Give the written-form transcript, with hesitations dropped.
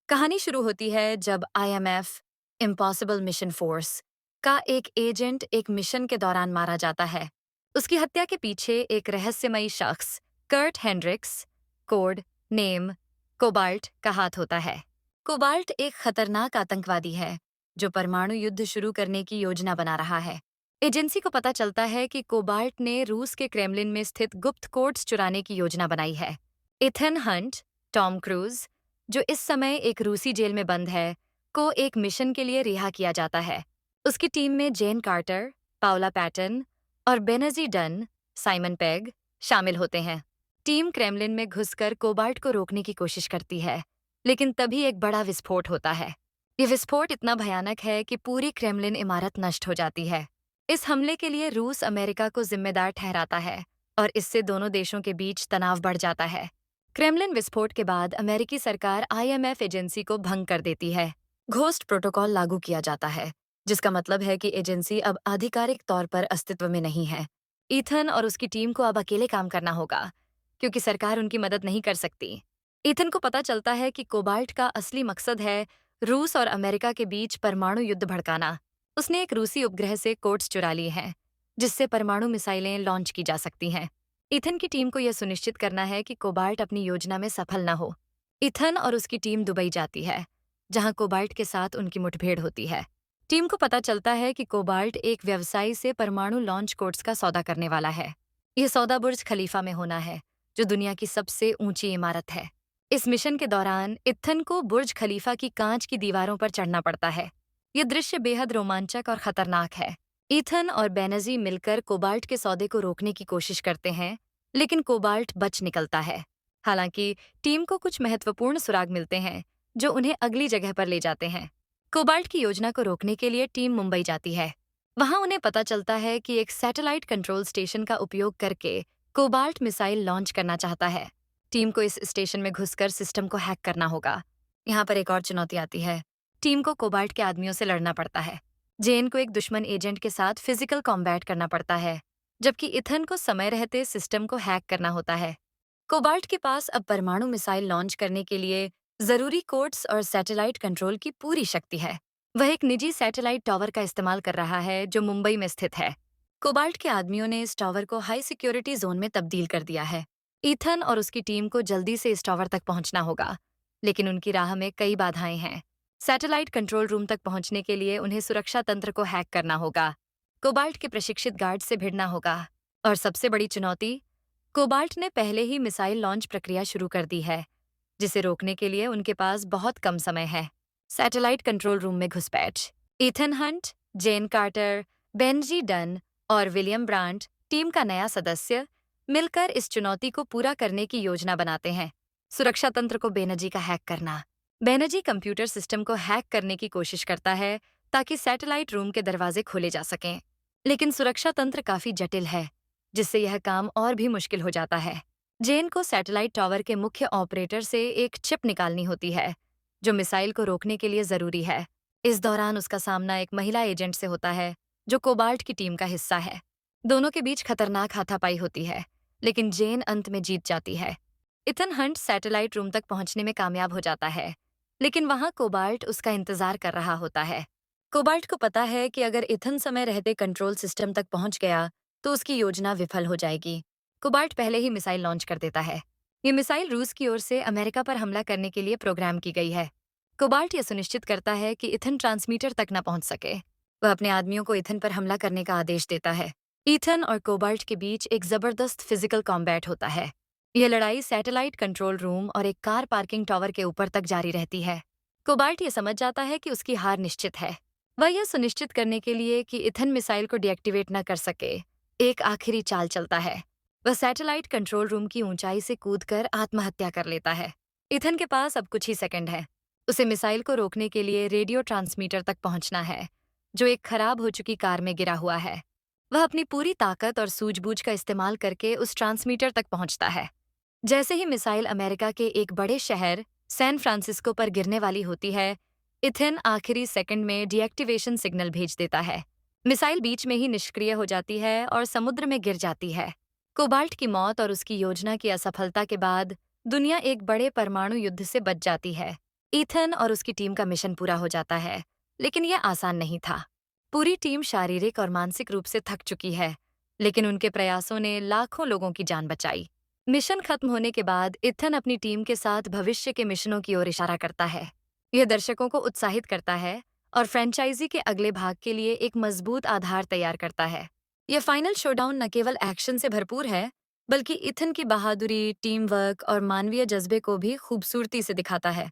कहानी शुरू होती है जब आईएमएफ इम्पॉसिबल मिशन फोर्स का एक एजेंट एक मिशन के दौरान मारा जाता है। उसकी हत्या के पीछे एक रहस्यमयी शख्स Kurt Hendricks code name Cobalt का हाथ होता है। कोबाल्ट एक खतरनाक आतंकवादी है जो परमाणु युद्ध शुरू करने की योजना बना रहा है। एजेंसी को पता चलता है कि कोबाल्ट ने रूस के क्रेमलिन में स्थित गुप्त कोड्स चुराने की योजना बनाई है। इथन हंट, टॉम क्रूज, जो इस समय एक रूसी जेल में बंद है, को एक मिशन के लिए रिहा किया जाता है। उसकी टीम में जेन कार्टर, पाउला पैटन और बेनजी डन, साइमन पेग शामिल होते हैं। टीम क्रेमलिन में घुसकर कोबाल्ट को रोकने की कोशिश करती है, लेकिन तभी एक बड़ा विस्फोट होता है। ये विस्फोट इतना भयानक है कि पूरी क्रेमलिन इमारत नष्ट हो जाती है। इस हमले के लिए रूस अमेरिका को जिम्मेदार ठहराता है और इससे दोनों देशों के बीच तनाव बढ़ जाता है। क्रेमलिन विस्फोट के बाद अमेरिकी सरकार आईएमएफ एजेंसी को भंग कर देती है। घोस्ट प्रोटोकॉल लागू किया जाता है, जिसका मतलब है कि एजेंसी अब आधिकारिक तौर पर अस्तित्व में नहीं है। ईथन और उसकी टीम को अब अकेले काम करना होगा, क्योंकि सरकार उनकी मदद नहीं कर सकती। ईथन को पता चलता है कि कोबाल्ट का असली मकसद है रूस और अमेरिका के बीच परमाणु युद्ध भड़काना। उसने एक रूसी उपग्रह से कोड्स चुरा लिए हैं, जिससे परमाणु मिसाइलें लॉन्च की जा सकती हैं। इथन की टीम को यह सुनिश्चित करना है कि कोबाल्ट अपनी योजना में सफल न हो। इथन और उसकी टीम दुबई जाती है, जहां कोबाल्ट के साथ उनकी मुठभेड़ होती है। टीम को पता चलता है कि कोबाल्ट एक व्यवसायी से परमाणु लॉन्च कोड्स का सौदा करने वाला है। यह सौदा बुर्ज खलीफा में होना है, जो दुनिया की सबसे ऊंची इमारत है। इस मिशन के दौरान इथन को बुर्ज खलीफा की कांच की दीवारों पर चढ़ना पड़ता है। यह दृश्य बेहद रोमांचक और खतरनाक है। ईथन और बेनजी मिलकर कोबाल्ट के सौदे को रोकने की कोशिश करते हैं, लेकिन कोबाल्ट बच निकलता है। हालांकि टीम को कुछ महत्वपूर्ण सुराग मिलते हैं, जो उन्हें अगली जगह पर ले जाते हैं। कोबाल्ट की योजना को रोकने के लिए टीम मुंबई जाती है। वहां उन्हें पता चलता है कि एक सैटेलाइट कंट्रोल स्टेशन का उपयोग करके कोबाल्ट मिसाइल लॉन्च करना चाहता है। टीम को इस स्टेशन में घुसकर सिस्टम को हैक करना होगा। यहाँ पर एक और चुनौती आती है। टीम को कोबाल्ट के आदमियों से लड़ना पड़ता है। जेन को एक दुश्मन एजेंट के साथ फिजिकल कॉम्बैट करना पड़ता है, जबकि इथन को समय रहते सिस्टम को हैक करना होता है। कोबाल्ट के पास अब परमाणु मिसाइल लॉन्च करने के लिए जरूरी कोड्स और सैटेलाइट कंट्रोल की पूरी शक्ति है। वह एक निजी सैटेलाइट टावर का इस्तेमाल कर रहा है, जो मुंबई में स्थित है। कोबाल्ट के आदमियों ने इस टावर को हाई सिक्योरिटी जोन में तब्दील कर दिया है। ईथन और उसकी टीम को जल्दी से इस टावर तक पहुंचना होगा, लेकिन उनकी राह में कई बाधाएं हैं। सैटेलाइट कंट्रोल रूम तक पहुंचने के लिए उन्हें सुरक्षा तंत्र को हैक करना होगा, कोबाल्ट के प्रशिक्षित गार्ड से भिड़ना होगा, और सबसे बड़ी चुनौती, कोबाल्ट ने पहले ही मिसाइल लॉन्च प्रक्रिया शुरू कर दी है, जिसे रोकने के लिए उनके पास बहुत कम समय है। सैटेलाइट कंट्रोल रूम में घुसपैठ। ईथन हंट, जेन कार्टर, बेनजी डन और विलियम ब्रांट, टीम का नया सदस्य, मिलकर इस चुनौती को पूरा करने की योजना बनाते हैं। सुरक्षा तंत्र को बेनजी का हैक करना। बेनजी कंप्यूटर सिस्टम को हैक करने की कोशिश करता है ताकि सैटेलाइट रूम के दरवाजे खोले जा सकें, लेकिन सुरक्षा तंत्र काफी जटिल है, जिससे यह काम और भी मुश्किल हो जाता है। जेन को सैटेलाइट टावर के मुख्य ऑपरेटर से एक चिप निकालनी होती है, जो मिसाइल को रोकने के लिए जरूरी है। इस दौरान उसका सामना एक महिला एजेंट से होता है, जो कोबाल्ट की टीम का हिस्सा है। दोनों के बीच खतरनाक हाथापाई होती है, लेकिन जेन अंत में जीत जाती है। इथन हंट सैटेलाइट रूम तक पहुंचने में कामयाब हो जाता है, लेकिन वहां कोबाल्ट उसका इंतजार कर रहा होता है। कोबाल्ट को पता है कि अगर इथन समय रहते कंट्रोल सिस्टम तक पहुंच गया, तो उसकी योजना विफल हो जाएगी। कोबाल्ट पहले ही मिसाइल लॉन्च कर देता है। ये मिसाइल रूस की ओर से अमेरिका पर हमला करने के लिए प्रोग्राम की गई है। कोबाल्ट यह सुनिश्चित करता है कि इथन ट्रांसमीटर तक न पहुंच सके। वह अपने आदमियों को इथन पर हमला करने का आदेश देता है। ईथन और कोबाल्ट के बीच एक जबरदस्त फिजिकल कॉम्बैट होता है। यह लड़ाई सैटेलाइट कंट्रोल रूम और एक कार पार्किंग टावर के ऊपर तक जारी रहती है। कोबाल्ट ये समझ जाता है कि उसकी हार निश्चित है। वह यह सुनिश्चित करने के लिए कि इथन मिसाइल को डीएक्टिवेट न कर सके, एक आखिरी चाल चलता है। वह सैटेलाइट कंट्रोल रूम की ऊंचाई से कूदकर आत्महत्या कर लेता है। इथन के पास अब कुछ ही सेकंड है। उसे मिसाइल को रोकने के लिए रेडियो ट्रांसमीटर तक पहुंचना है, जो एक खराब हो चुकी कार में गिरा हुआ है। वह अपनी पूरी ताकत और सूझबूझ का इस्तेमाल करके उस ट्रांसमीटर तक पहुंचता है। जैसे ही मिसाइल अमेरिका के एक बड़े शहर सैन फ्रांसिस्को पर गिरने वाली होती है, इथन आखिरी सेकंड में डीएक्टिवेशन सिग्नल भेज देता है। मिसाइल बीच में ही निष्क्रिय हो जाती है और समुद्र में गिर जाती है। कोबाल्ट की मौत और उसकी योजना की असफलता के बाद दुनिया एक बड़े परमाणु युद्ध से बच जाती है। ईथन और उसकी टीम का मिशन पूरा हो जाता है, लेकिन यह आसान नहीं था। पूरी टीम शारीरिक और मानसिक रूप से थक चुकी है, लेकिन उनके प्रयासों ने लाखों लोगों की जान बचाई। मिशन खत्म होने के बाद इथन अपनी टीम के साथ भविष्य के मिशनों की ओर इशारा करता है। यह दर्शकों को उत्साहित करता है और फ्रेंचाइजी के अगले भाग के लिए एक मजबूत आधार तैयार करता है। यह फाइनल शोडाउन न केवल एक्शन से भरपूर है, बल्कि इथन की बहादुरी, टीम वर्क और मानवीय जज्बे को भी खूबसूरती से दिखाता है।